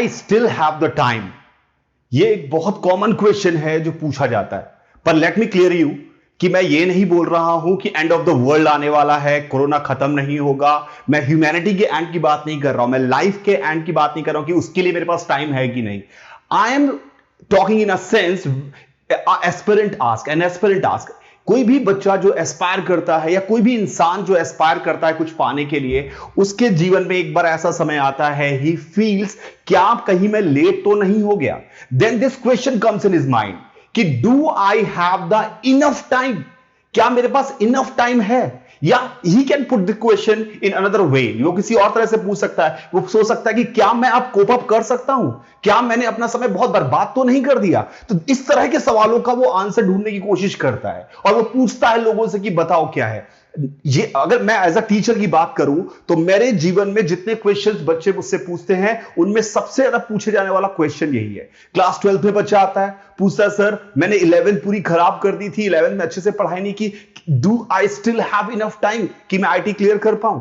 I still have the time, ये एक बहुत कॉमन क्वेश्चन है जो पूछा जाता है। पर लेट मी क्लियर यू कि मैं ये नहीं बोल रहा हूं कि एंड ऑफ द वर्ल्ड आने वाला है, कोरोना खत्म नहीं होगा। मैं ह्यूमैनिटी के एंड की बात नहीं कर रहा हूं, मैं लाइफ के एंड की बात नहीं कर रहा हूं कि उसके लिए मेरे पास टाइम है कि नहीं। I am talking in a sense aspirant ask, an aspirant ask, कोई भी बच्चा जो एस्पायर करता है या कोई भी इंसान जो एस्पायर करता है कुछ पाने के लिए, उसके जीवन में एक बार ऐसा समय आता है, ही फील्स क्या कहीं मैं लेट तो नहीं हो गया। Then this question comes in his mind कि do I have the enough time, क्या मेरे पास इनफ टाइम है। या he can put the question in another way, वो किसी और तरह से पूछ सकता है, वो सोच सकता है कि क्या मैं अब कोप अप कर सकता हूं, क्या मैंने अपना समय बहुत बर्बाद तो नहीं कर दिया। तो इस तरह के सवालों का वो आंसर ढूंढने की कोशिश करता है और वो पूछता है लोगों से कि बताओ क्या है ये। अगर मैं एज अ टीचर की बात करूं तो मेरे जीवन में जितने क्वेश्चंस बच्चे मुझसे पूछते हैं उनमें सबसे ज्यादा पूछे जाने वाला क्वेश्चन यही है। क्लास 12 में बच्चा आता है, पूछता है सर मैंने 11th पूरी खराब कर दी थी, 11th में अच्छे से पढ़ाई नहीं की, do I still have enough time कि मैं आईटी क्लियर कर पाऊं।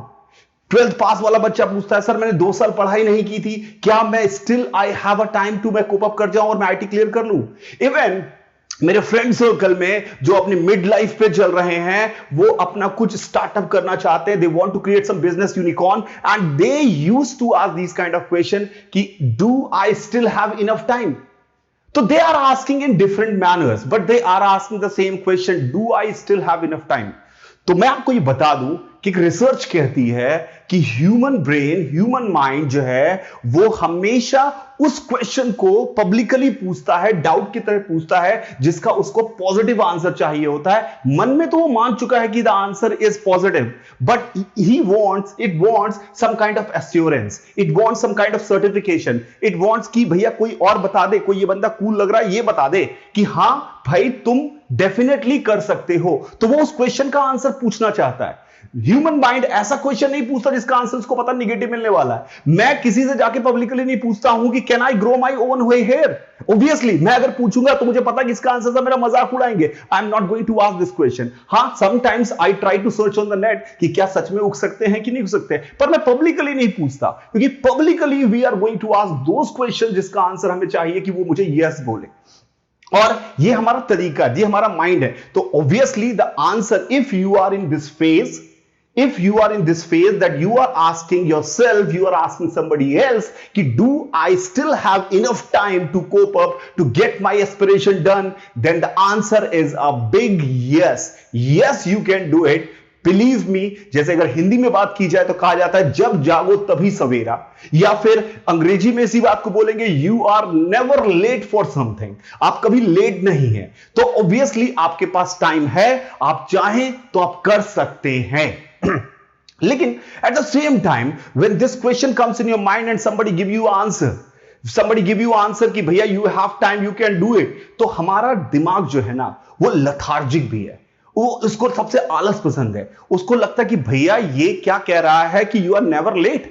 12th पास वाला बच्चा पूछता है सर मैंने 2 साल पढ़ाई नहीं की थी, क्या मैं still I have a time to मैं कोप अप कर जाऊं और मैं आईटी क्लियर कर लूं। इवन मेरे फ्रेंड सर्कल में जो अपनी मिड लाइफ पे चल रहे हैं, वो अपना कुछ स्टार्टअप करना चाहते हैं, they want to create some business unicorn and they used to ask this kind of question कि do I still have enough time. तो they are asking in different manners but they are asking the same question, do I still have enough time. तो मैं आपको ये बता दूं कि research कहती है कि ह्यूमन ब्रेन, ह्यूमन माइंड जो है वो हमेशा उस क्वेश्चन को पब्लिकली पूछता है, डाउट की तरह पूछता है, जिसका उसको पॉजिटिव आंसर चाहिए होता है। मन में तो वो मान चुका है कि the answer is positive but it wants some kind of assurance, it wants some kind of certification, it wants कि भैया कोई और बता दे, कोई ये बंदा कूल लग रहा है ये बता दे कि हां भाई तुम डेफिनेटली कर सकते हो। तो वो उस क्वेश्चन का आंसर पूछना चाहता है। ह्यूमन माइंड ऐसा क्वेश्चन नहीं पूछता जिसका आंसर उसको पता निगेटिव मिलने वाला है। मैं किसी से जाके पब्लिकली नहीं पूछता हूं कि can I grow my own hair. Obviously मैं अगर पूछूंगा तो मुझे पता है कि इसका आंसर मेरा मजाक उड़ाएंगे। I am not going to ask this question. हां sometimes I try to search on the net कि क्या सच में उग सकते हैं कि नहीं उग सकते, पर मैं पब्लिकली नहीं पूछता क्योंकि publicly we are going to ask those question जिसका आंसर हमें चाहिए कि वो मुझे यस बोले। और ये हमारा तरीका, ये हमारा माइंड है। तो obviously the answer, if you are in this phase, if you are in this phase that you are asking yourself, you are asking somebody else कि do I still have enough time to cope up to get my aspiration done, then the answer is a big yes. Yes, you can do it. Believe me, जैसे अगर हिंदी में बात की जाए तो कहा जाता है जब जागो तभी सवेरा, या फिर अंग्रेजी में इसी बात को बोलेंगे you are never late for something. आप कभी लेट नहीं है। तो ऑब्वियसली आपके पास टाइम है, आप चाहें तो आप कर सकते हैं। लेकिन at the same time when this question comes in your mind and somebody give you answer कि भैया you have time, you can do it, तो हमारा दिमाग जो है ना वो लथार्जिक भी है, वो उसको सबसे आलस पसंद है। उसको लगता है कि भैया ये क्या कह रहा है कि you are never late,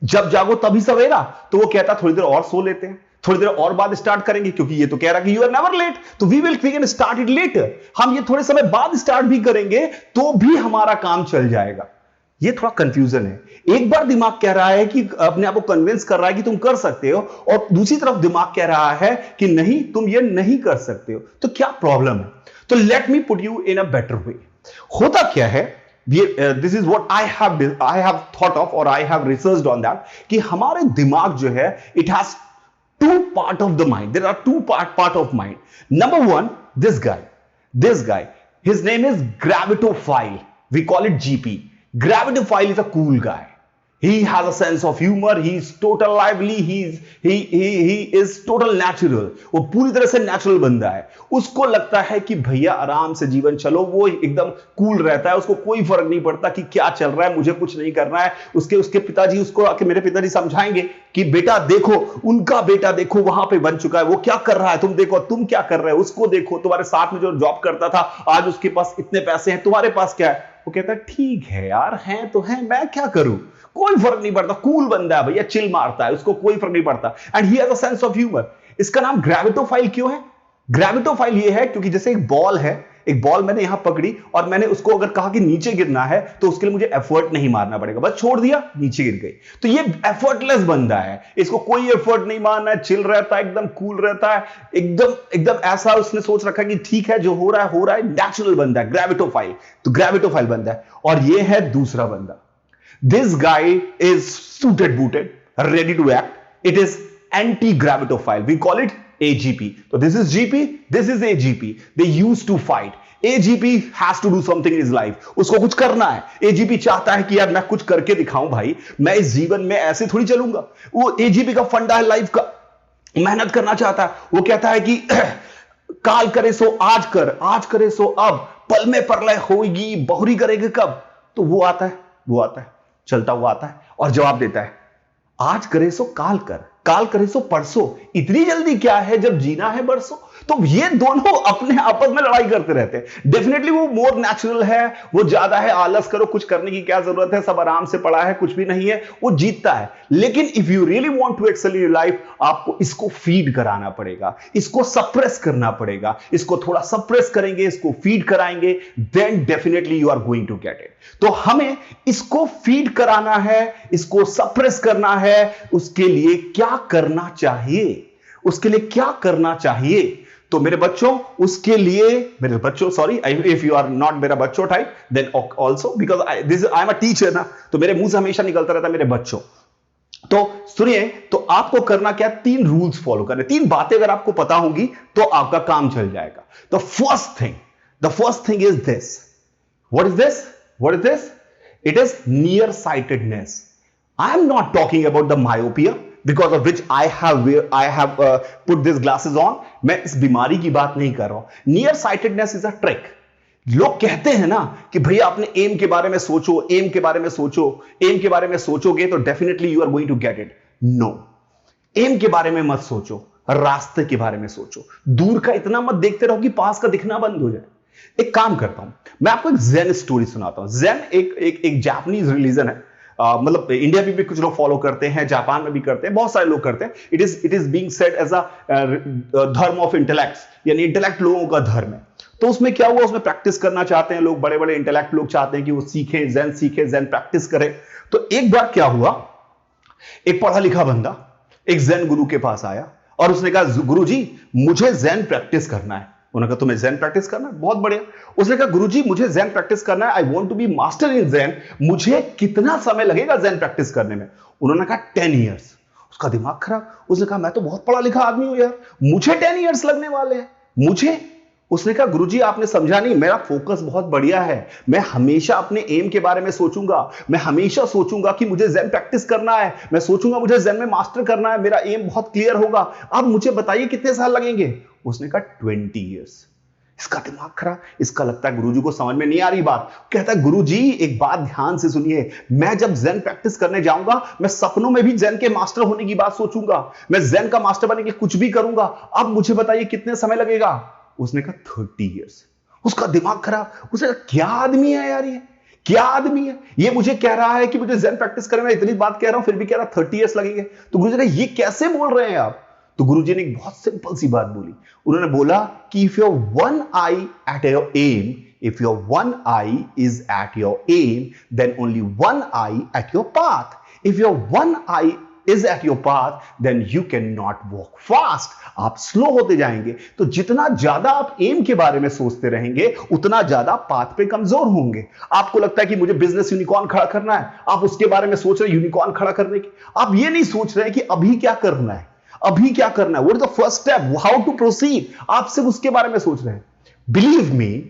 जब जागो तभी सवेरा। तो वो कहता थोड़ी देर और सो लेते हैं, थोड़ी देर और बाद स्टार्ट करेंगे क्योंकि ये तो कह रहा है कि यू आर नेवर लेट, तो we can start it later. हम ये थोड़े समय बाद स्टार्ट भी करेंगे तो भी हमारा काम चल जाएगा। ये थोड़ा कंफ्यूजन है। एक बार दिमाग कह रहा है कि अपने आप को कन्विंस कर रहा है कि तुम कर सकते हो, और दूसरी तरफ दिमाग कह रहा है कि नहीं तुम ये नहीं कर सकते हो। तो क्या प्रॉब्लम है? तो let me put you in a better way. होता क्या है, this is what I have thought of और I have researched on that, कि हमारे दिमाग जो है it has two part of the mind. There are two part of mind. Number one, this guy, his name is gravitophile. We call it GP. Gravitophile is a cool guy. He has a sense of humor. He is total lively. He is total natural. वो पूरी तरह से natural बंदा है। उसको लगता है कि भैया आराम से जीवन चलो, वो एकदम कूल रहता है, उसको कोई फर्क नहीं पड़ता कि क्या चल रहा है, मुझे कुछ नहीं करना है। उसके पिताजी उसको आके, मेरे पिताजी समझाएंगे कि बेटा देखो, उनका बेटा देखो वहां पे बन चुका है, वो क्या कर रहा है, तुम देखो तुम क्या कर रहे हो, उसको देखो, तुम्हारे साथ में जो जॉब करता था आज उसके पास इतने पैसे हैं, तुम्हारे पास क्या है। वो कहता है ठीक है यार, हैं तो हैं, मैं क्या करूं, कोई फर्क नहीं पड़ता, कूल बंदा है भैया, चिल मारता है, उसको कोई फर्क नहीं पड़ता। And he has a sense of humour. इसका नाम ग्रेविटोफाइल क्यों है? ग्रेविटोफाइल ये है क्योंकि जैसे एक बॉल है, एक बॉल मैंने यहां पकड़ी और मैंने उसको अगर कहा कि नीचे गिरना है तो उसके लिए मुझे एफर्ट नहीं मारना पड़ेगा, बस छोड़ दिया नीचे गिर गई। तो ये एफर्टलेस बंदा है, इसको कोई एफर्ट नहीं मारना है, चिल रहता है, एकदम कूल रहता है, एकदम एकदम ऐसा उसने सोच रखा है कि ठीक है जो हो रहा है, नेचुरल बंदा है, ग्रेविटोफाइल। तो ग्रेविटोफाइल बंदा है। और ये है दूसरा बंदा, this guy is suited booted, ready to act, it is anti gravitophile, we call it AGP. So this is GP, this is AGP. They used to fight. AGP has to do something in his life. उसको कुछ करना है। AGP चाहता है कि यार मैं कुछ करके दिखाऊं भाई, मैं इस जीवन में ऐसे थोड़ी चलूंगा। वो AGP का फंडा है लाइफ का, मेहनत करना चाहता है। वो कहता है कि काल करे सो आज कर, आज करे सो अब, पल में प्रलय होगी, बहुरी करेगा कब। तो वो आता है, चलता हुआ आता है और जवाब देता है, आज करे सो काल कर, काल करे सो परसों, इतनी जल्दी क्या है जब जीना है बरसों। तो ये दोनों अपने आपस में लड़ाई करते रहते हैं। डेफिनेटली वो मोर नेचुरल है, वो ज्यादा है आलस करो, कुछ करने की क्या जरूरत है, सब आराम से पड़ा है, कुछ भी नहीं है, वो जीतता है। लेकिन if you really want to excel in your life, आपको इसको फीड कराना पड़ेगा, इसको सप्रेस करना पड़ेगा। इसको थोड़ा सप्रेस करेंगे, इसको फीड कराएंगे, then definitely you are going to get it. तो हमें इसको फीड कराना है, इसको सप्रेस करना है। उसके लिए क्या करना चाहिए? उसके लिए क्या करना चाहिए? तो मेरे बच्चों, उसके लिए मेरे बच्चों, sorry if you are not मेरा बच्चों type, then also because I am a teacher ना, तो मेरे मुंह से हमेशा निकलता रहता है मेरे बच्चों। तो सुनिए, तो आपको करना क्या, 3 रूल्स फॉलो करने, 3 बातें अगर आपको पता होंगी तो आपका काम चल जाएगा। The first thing is this. What is this? What is this? It is nearsightedness. I am not talking about the myopia because of which I have put these glasses on. मैं इस बीमारी की बात नहीं कर रहा हूं। Nearsightedness is a trick. लोग कहते हैं ना कि भैया अपने एम के बारे में सोचो, एम के बारे में सोचो, एम के बारे में सोचोगे तो definitely you are going to get it. No, aim के बारे में मत सोचो, रास्ते के बारे में सोचो। दूर का इतना मत देखते रहो कि पास का दिखना बंद हो जाए। एक काम करता हूं, मैं आपको एक ज़ेन स्टोरी सुनाता हूं। ज़ेन एक जापानीज रिलीजन है, मतलब इंडिया में भी कुछ लोग फॉलो करते हैं, जापान में भी करते हैं, बहुत सारे लोग करते हैं। It is being said as a dharma of intellect, यानी इंटेलेक्ट लोगों का धर्म है। तो उसमें क्या हुआ, उसमें प्रैक्टिस करना चाहते हैं लोग, बड़े बड़े इंटेलेक्ट लोग चाहते हैं कि वो सीखें, ज़ेन प्रैक्टिस करें। तो एक बार क्या हुआ, एक पढ़ा लिखा बंदा एक ज़ेन गुरु के पास आया और उसने कहा, गुरु जी मुझे ज़ेन प्रैक्टिस करना है। उन्होंने कहा तुम्हें ज़ेन प्रैक्टिस करना है, बहुत बढ़िया। उसने कहा, गुरुजी मुझे ज़ेन प्रैक्टिस करना है, I want to be master in Zen, मुझे कितना समय लगेगा ज़ेन प्रैक्टिस करने में? उन्होंने कहा 10 इयर्स। उसका दिमाग खराब, उसने कहा मैं तो बहुत पढ़ा लिखा आदमी हूं यार, मुझे 10 इयर्स लगने वाले हैं मुझे? उसने कहा, गुरुजी आपने समझा नहीं, मेरा फोकस बहुत बढ़िया है, मैं हमेशा अपने एम के बारे में सोचूंगा, मैं हमेशा सोचूंगा कि मुझे ज़ेन प्रैक्टिस करना है, मैं सोचूंगा मुझे ज़ेन में मास्टर करना है, मेरा एम बहुत क्लियर होगा। अब मुझे बताइए कितने साल लगेंगे? उसने कहा 20 इयर्स। इसका दिमाग खराब, इसका लगता है गुरुजी को समझ में नहीं आ रही बात। कहता है, गुरुजी एक बात ध्यान से सुनिए, मैं जब ज़ेन प्रैक्टिस करने जाऊंगा, मैं सपनों में भी ज़ेन के मास्टर होने की बात सोचूंगा, मैं ज़ेन का मास्टर बनने के लिए कुछ भी करूंगा। अब मुझे बताइए कितने समय लगेगा? उसने कहा 30 इयर्स। उसका दिमाग खराब, उसने कहा क्या आदमी है यार, ये क्या आदमी है, ये मुझे कह रहा है कि मुझे ज़ेन प्रैक्टिस करने में इतनी बात कह रहा हूं, फिर भी कह रहा 30 इयर्स लगेंगे। तो गुरुजी ने कहा, ये कैसे बोल रहे हैं आप? तो गुरुजी ने एक बहुत सिंपल सी बात बोली। उन्होंने बोला कि if your one eye at your aim, if your one eye is at your aim, then only one eye at your path. If your one eye is at your path, then you cannot walk fast. आप slow होते जाएंगे। तो जितना ज्यादा आप M के बारे में सोचते रहेंगे, उतना ज्यादा पाथ पे कमजोर होंगे। आपको लगता है कि मुझे बिजनेस यूनिकॉर्न खड़ा करना है, आप उसके बारे में सोच रहे हैं यूनिकॉर्न खड़ा करने की। आप ये नहीं सोच रहे हैं कि अभी क्या करना है, अभी क्या करना है, what is the first step, how to proceed. आप सिर्फ उसके बारे में सोच रहे हैं। बिलीव मी,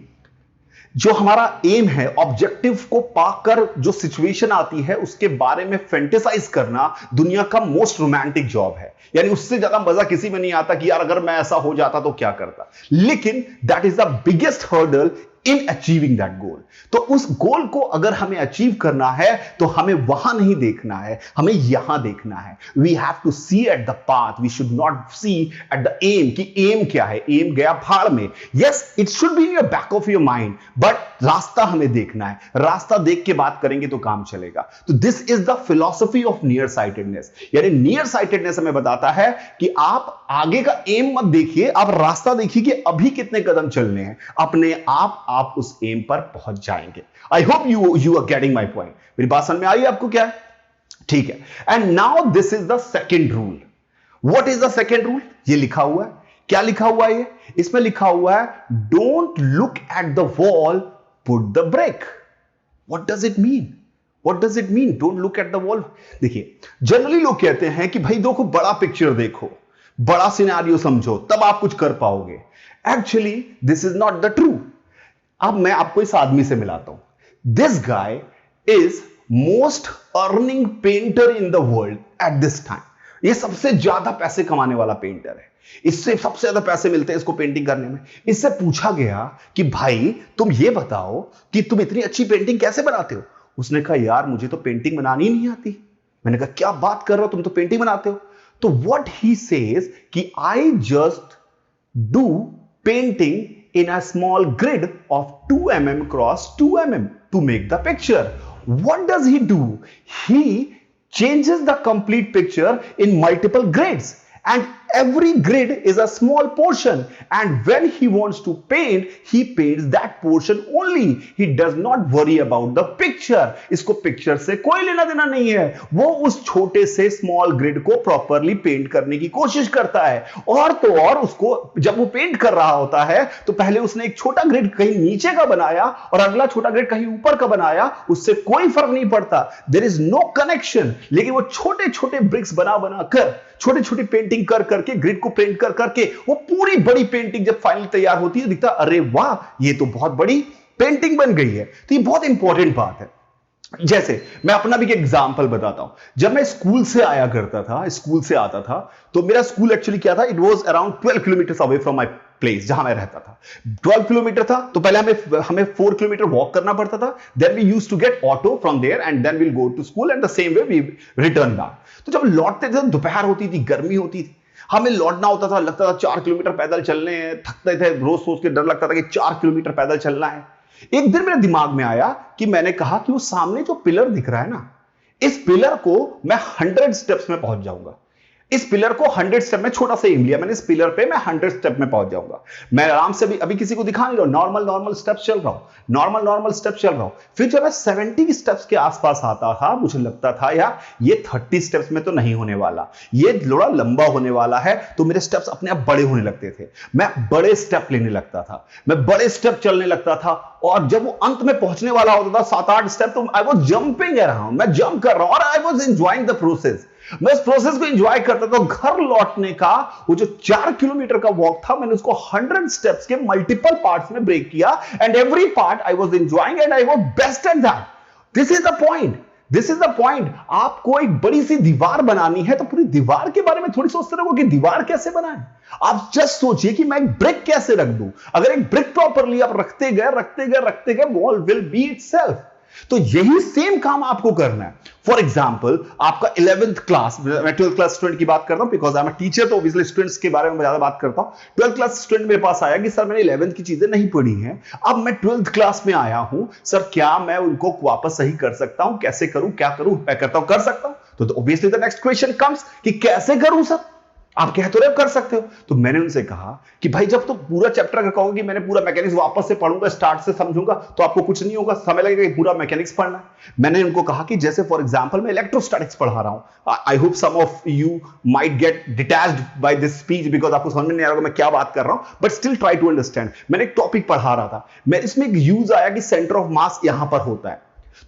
जो हमारा एम है, ऑब्जेक्टिव को पाकर जो सिचुएशन आती है उसके बारे में फैंटेसाइज करना दुनिया का मोस्ट रोमांटिक जॉब है। यानी उससे ज्यादा मजा किसी में नहीं आता कि यार अगर मैं ऐसा हो जाता तो क्या करता। लेकिन that is the biggest hurdle in achieving that goal. तो उस गोल को अगर हमें अचीव करना है तो हमें वहां नहीं देखना है, हमें यहां देखना है। We have to see at the path, we should not see at the aim कि एम क्या है, एम गया भाड़ में। Yes, it should be in your back of your mind, but रास्ता हमें देखना है, रास्ता देख के बात करेंगे तो काम चलेगा। तो this is the philosophy of near sightedness. यानी नियर साइटेडनेस हमें बताता है कि आप आगे का एम मत देखिए, आप रास्ता देखिए कि अभी कितने कदम चलने हैं, अपने आप उस एम पर पहुंच जाएंगे। I hope you are getting my point. मेरी बात समझ में आ रही है आपको क्या है? ठीक है। And now this is the second rule. What is the second rule? ये लिखा हुआ है। क्या लिखा हुआ है? इसमें लिखा हुआ है don't look at the wall, put the brake. What does it mean? What does it mean? Don't look at the wall. देखिए, जनरली लोग कहते हैं कि भाई देखो, बड़ा पिक्चर देखो, बड़ा सिनेरियो समझो, तब आप कुछ कर पाओगे। Actually this is not the true. अब मैं आपको इस आदमी से मिलाता हूं। This guy is most earning painter in the world at this time. ये सबसे ज्यादा पैसे कमाने वाला पेंटर है, इससे सबसे ज्यादा पैसे मिलते हैं इसको पेंटिंग करने में। इससे पूछा गया कि भाई तुम ये बताओ कि तुम इतनी अच्छी पेंटिंग कैसे बनाते हो? उसने कहा यार मुझे तो पेंटिंग बनानी नहीं आती। मैंने कहा क्या बात कर रहे हो, तुम तो पेंटिंग बनाते हो। तो व्हाट ही सेज कि I just do painting in a small grid of 2 mm cross 2 mm to make the picture. What does he do? He changes the complete picture in multiple grids, and every grid is a small portion, and when he wants to paint he paints that portion only. He does not worry about the picture. इसको picture से कोई लेना देना नहीं है, वो उस छोटे से स्मॉल ग्रिड को प्रॉपरली पेंट करने की कोशिश करता है। और तो और उसको जब वो पेंट कर रहा होता है तो पहले उसने एक छोटा ग्रिड कहीं नीचे का बनाया और अगला छोटा ग्रिड कहीं ऊपर का बनाया, उससे कोई फर्क नहीं पड़ता, देयर इज नो कनेक्शन। लेकिन वो छोटे छोटे ब्रिक्स बना बना कर, छोटी छोटी पेंटिंग कर करके, ग्रिड को पेंट कर करके, वो पूरी बड़ी पेंटिंग जब फाइनल तैयार होती है दिखता अरे वाह ये तो बहुत बड़ी पेंटिंग बन गई है। तो ये बहुत इंपॉर्टेंट बात है। जैसे मैं अपना भी एक एग्जांपल बताता हूं। जब मैं स्कूल से आया करता था, स्कूल से आता था, तो मेरा स्कूल एक्चुअली क्या था, it was around 12 kilometre away from my place जहां मैं रहता था। 12 किलोमीटर था, तो पहले हमें 4 किलोमीटर वॉक करना पड़ता था। Then we used to get auto from there and then we'll go to school and the same way we return back. तो जब लौटते थे दोपहर होती थी, गर्मी होती थी, हमें लौटना होता था, लगता था 4 किलोमीटर पैदल चलने हैं, थकते थे, रोज सोच के डर लगता था कि 4 किलोमीटर पैदल चलना है। एक दिन मेरे दिमाग में आया कि मैंने कहा कि वो सामने जो पिलर दिख रहा है ना, इस पिलर को मैं 100 स्टेप्स में पहुंच जाऊंगा। इस पिलर को 100 स्टेप में, छोटा सा एम लिया मैंने, इस पिलर पे मैं 100 स्टेप में पहुंच जाऊंगा। मैं आराम से अभी किसी को दिखा नहीं रहा हूं, नॉर्मल स्टेप्स चल रहा हूं, नॉर्मल स्टेप्स चल रहा हूं। फिर जब मैं 70 स्टेप्स के आसपास आता था, मुझे लगता था यार ये 30 स्टेप्स में तो नहीं होने वाला, ये थोड़ा लंबा होने वाला है। तो मेरे स्टेप्स अपने आप बड़े होने लगते थे, मैं बड़े स्टेप लेने लगता था, मैं बड़े स्टेप चलने लगता था। और जब वो अंत में पहुंचने वाला होता था 7-8 स्टेप, तो आई वाज जंपिंग अराउंड, मैं जंप कर रहा हूं और I was enjoying the process. मैं इस प्रोसेस को एंजॉय करता था। घर लौटने का वो जो 4 किलोमीटर का वॉक था, मैंने उसको 100 स्टेप्स के मल्टीपल पार्ट्स में ब्रेक किया and every part I was enjoying and I was best at that. This is the point, this is the point. आपको एक बड़ी सी दीवार बनानी है तो पूरी दीवार के बारे में थोड़ी सोचते रहो कि दीवार कैसे बनाएं। आप जस्ट सोचिए कि मैं एक ब्रिक कैसे रख दूं। अगर एक ब्रिक प्रॉपरली आप रखते गए, वॉल विल बी इटसेल्फ। तो यही सेम काम आपको करना है। फॉर एग्जाम्पल, आपका 11th क्लास, मैं 12th क्लास स्टूडेंट की बात करता हूं because I am a teacher, तो ऑब्वियसली स्टूडेंट्स के बारे में ज्यादा बात करता हूं। 12th क्लास स्टूडेंट मेरे पास आया कि सर मैंने 11th की चीजें नहीं पढ़ी हैं, अब मैं 12th क्लास में आया हूं, सर क्या मैं उनको वापस सही कर सकता हूं, कैसे करूं, क्या करूं? मैं कहता हूं कर सकता हूं। तो obviously the next question comes कि कैसे करूं सर? आप कह तो रहे कर सकते हो। तो मैंने उनसे कहा कि भाई जब तुम पूरा चैप्टर अगर कहोगे कि मैंने पूरा मैकेनिक्स वापस से पढ़ूंगा, स्टार्ट से समझूंगा, तो आपको कुछ नहीं होगा, समय लगेगा कि पूरा मैकेनिक्स पढ़ना है। मैंने उनको कहा कि जैसे फॉर एग्जांपल मैं इलेक्ट्रोस्टैटिक्स पढ़ा रहा हूं, I hope some of you might get detached by this speech because आपको समझ में नहीं आ रहा मैं क्या बात कर रहा हूं, but still try to understand. मैंने एक टॉपिक पढ़ा रहा था, मैं इसमें एक यूज आया कि सेंटर ऑफ मास यहां पर होता है।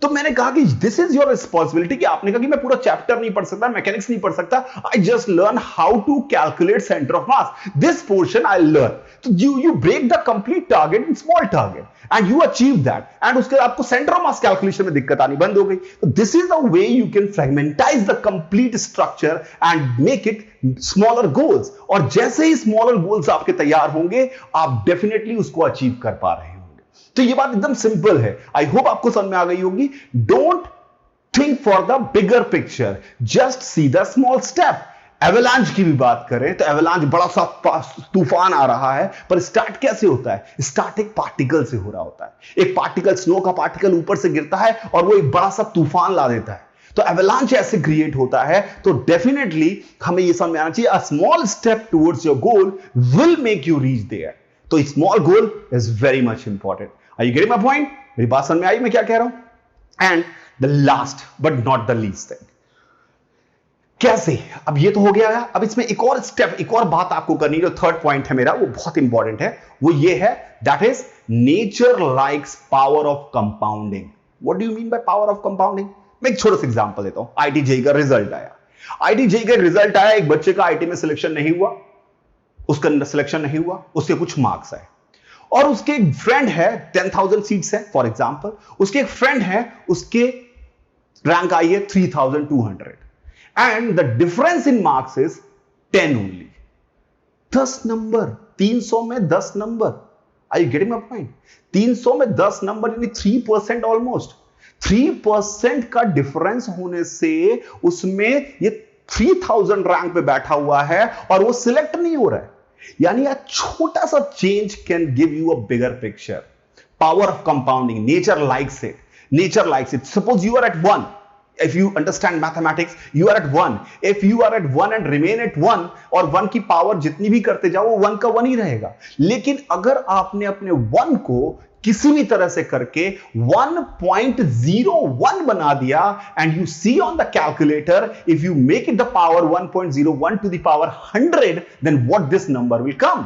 तो मैंने कहा कि दिस इज योर रिस्पॉन्सिबिलिटी, कि आपने कहा कि मैं पूरा चैप्टर नहीं पढ़ सकता, मैकेनिक्स नहीं पढ़ सकता, I just learn how to calculate centre of mass, this portion I learn. तो you break the complete target in small target and you achieve that, and उसके बाद आपको सेंटर ऑफ मास कैलकुलेशन में दिक्कत आनी बंद हो गई। तो this is the way you can fragmentize the complete structure and make it smaller goals. और जैसे ही स्मॉलर गोल्स आपके तैयार होंगे, आप डेफिनेटली उसको अचीव कर पा रहे हैं। तो ये बात एकदम सिंपल है, आई होप आपको समझ में आ गई होगी। Don't think for the bigger picture, just see the small step. Avalanche की भी बात करें तो एवलांच बड़ा सा तूफान आ रहा है, पर स्टार्ट कैसे होता है? स्टार्ट एक पार्टिकल से हो रहा होता है। एक पार्टिकल, स्नो का पार्टिकल ऊपर से गिरता है और वो एक बड़ा सा तूफान ला देता है। तो एवलांच ऐसे क्रिएट होता है। तो डेफिनेटली हमें यह समझ में आना चाहिए, a small step towards your goal will make you reach there. तो small goal is very much important. Are you getting my point? मेरी बात समझ में आई मैं क्या कह रहा हूं? And the last but not the least thing, कैसे? अब ये तो हो गया है, अब इसमें एक और स्टेप, एक और बात आपको करनी है। जो थर्ड पॉइंट है मेरा, वो बहुत इंपॉर्टेंट है। वो ये है, that is nature likes power of compounding. What do you mean by power of compounding? मैं एक छोटा सा एग्जांपल देता हूं। आईटी जेईई का रिजल्ट आया, आईटी जेईई का रिजल्ट आया, एक बच्चे का आईटी में सिलेक्शन नहीं हुआ, उसका सिलेक्शन नहीं हुआ, उसके कुछ मार्क्स आए, और उसके एक फ्रेंड है, 10,000 सीट्स है फॉर एग्जांपल, उसके एक फ्रेंड है, उसके रैंक आई है 3,200 and the difference in marks is 10 only. 10 number, 300 में 10 number. Are you getting my point? 300 में 10 नंबर यानी 3% ऑलमोस्ट। 3% का डिफरेंस होने से उसमें ये 3,000 रैंक पे बैठा हुआ है और वो सिलेक्ट नहीं हो रहा है। यानी यह छोटा सा change can give you a bigger picture. Power of compounding, nature likes it, nature likes it. Suppose you are at 1, if you understand mathematics, you are at 1, if you are at 1 and remain at 1, और 1 की power जितनी भी करते जाओ वो 1 का 1 ही रहेगा। लेकिन अगर आपने अपने 1 को किसी भी तरह से करके 1.01 बना दिया, and you see on the calculator, if you make it the power 1.01 to the power 100, then what this number will come?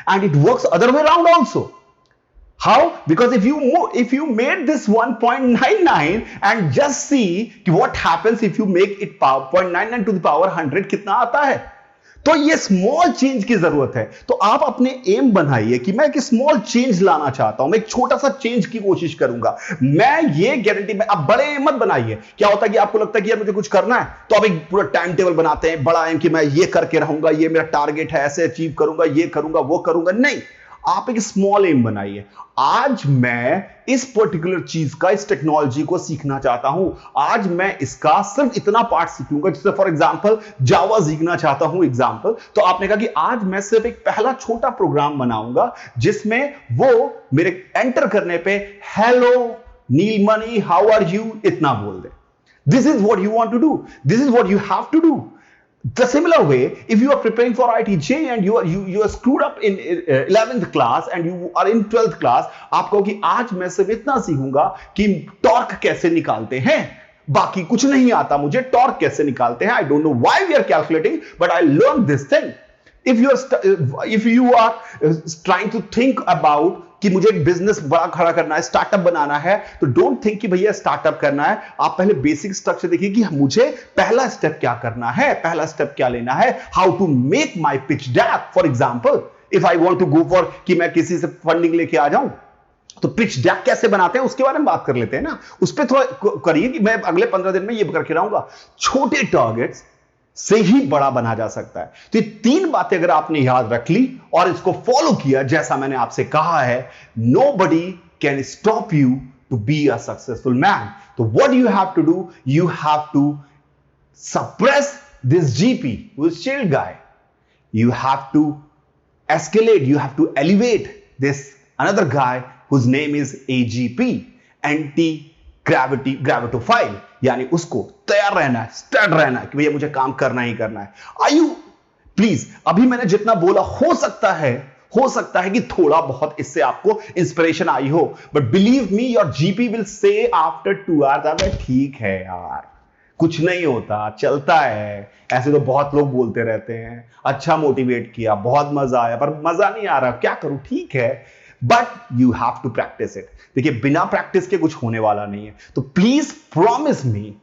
And it works other way around also. How? Because if you made this 1.99 and just see what happens if you make it 0.99 to the power 100, कितना आता है? तो ये small change की जरूरत है। तो आप अपने एम बनाइए कि मैं एक स्मॉल चेंज लाना चाहता हूं, मैं एक छोटा सा चेंज की कोशिश करूंगा। मैं ये गारंटी में, आप बड़े एम मत बनाइए। क्या होता है कि आपको लगता है कि यार मुझे कुछ करना है, तो आप एक पूरा टाइम टेबल बनाते हैं, बड़ा एम कि मैं ये करके रहूंगा, ये मेरा टारगेट है, ऐसे अचीव करूंगा, ये करूंगा, वो करूंगा। नहीं, आप एक स्मॉल एम बनाइए। आज मैं इस पर्टिकुलर चीज का, इस टेक्नोलॉजी को सीखना चाहता हूं, आज मैं इसका सिर्फ इतना पार्ट सीखूंगा। जैसे फॉर एग्जांपल जावा सीखना चाहता हूं एग्जांपल, तो आपने कहा कि आज मैं सिर्फ एक पहला छोटा प्रोग्राम बनाऊंगा जिसमें वो मेरे एंटर करने पे hello Neelmani how are you इतना बोल दे। This is what you want to do, this is what you have to do. The similar way, if you are preparing for IIT and you are screwed up in 11th class and you are in 12th class, आप कहो कि आज मैं सिर्फ इतना सीखूंगा कि torque कैसे निकालते हैं, बाकी कुछ नहीं आता मुझे, टॉर्क कैसे निकालते हैं, I don't know why we are calculating, but I learned this thing. If you are trying to think about कि मुझे एक बिजनेस बड़ा खड़ा करना है, स्टार्टअप बनाना है, तो डोंट थिंक कि भैया स्टार्टअप करना है। आप पहले बेसिक स्ट्रक्चर देखिए कि मुझे पहला स्टेप क्या करना है, पहला स्टेप क्या लेना है, how to make my pitch deck. For example, if I want to go for कि मैं किसी से फंडिंग लेके आ जाऊं, तो पिच डेक कैसे बनाते हैं उसके बारे में बात कर लेते हैं ना। उस पर थोड़ा करिए कि मैं अगले 15 दिन में ये करके रहूंगा। छोटे टारगेट्स से ही बड़ा बना जा सकता है। तो ये 3 बातें अगर आपने याद रख ली और इसको फॉलो किया, जैसा मैंने आपसे कहा है, nobody can stop you to be a successful man. So what you have to do, you have to suppress this GP who is chill guy. You have to escalate, you have to elevate this another guy whose name is AGP, anti-gravitophile, यानी उसको तैयार रहना है, stud रहना है कि भैया मुझे काम करना ही करना है। आयु प्लीज, अभी मैंने जितना बोला, हो सकता है कि थोड़ा बहुत इससे आपको इंस्पिरेशन आई हो, but believe me your GP will say after 2 hours, अबे ठीक है यार, कुछ नहीं होता, चलता है। ऐसे तो बहुत लोग बोलते रहते हैं, अच्छा मोटिवेट किया, बहुत मजा आया, पर मजा नहीं आ रहा, क्या करूं, ठीक है, but you have to practice it. देखिए, बिना प्रैक्टिस के कुछ होने वाला नहीं है। तो please promise me,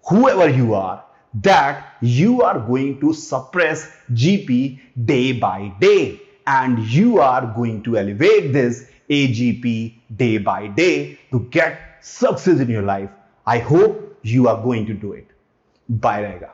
whoever you are, that you are going to suppress GP day by day, and you are going to elevate this AGP day by day to get success in your life. I hope you are going to do it. Bye रहेगा।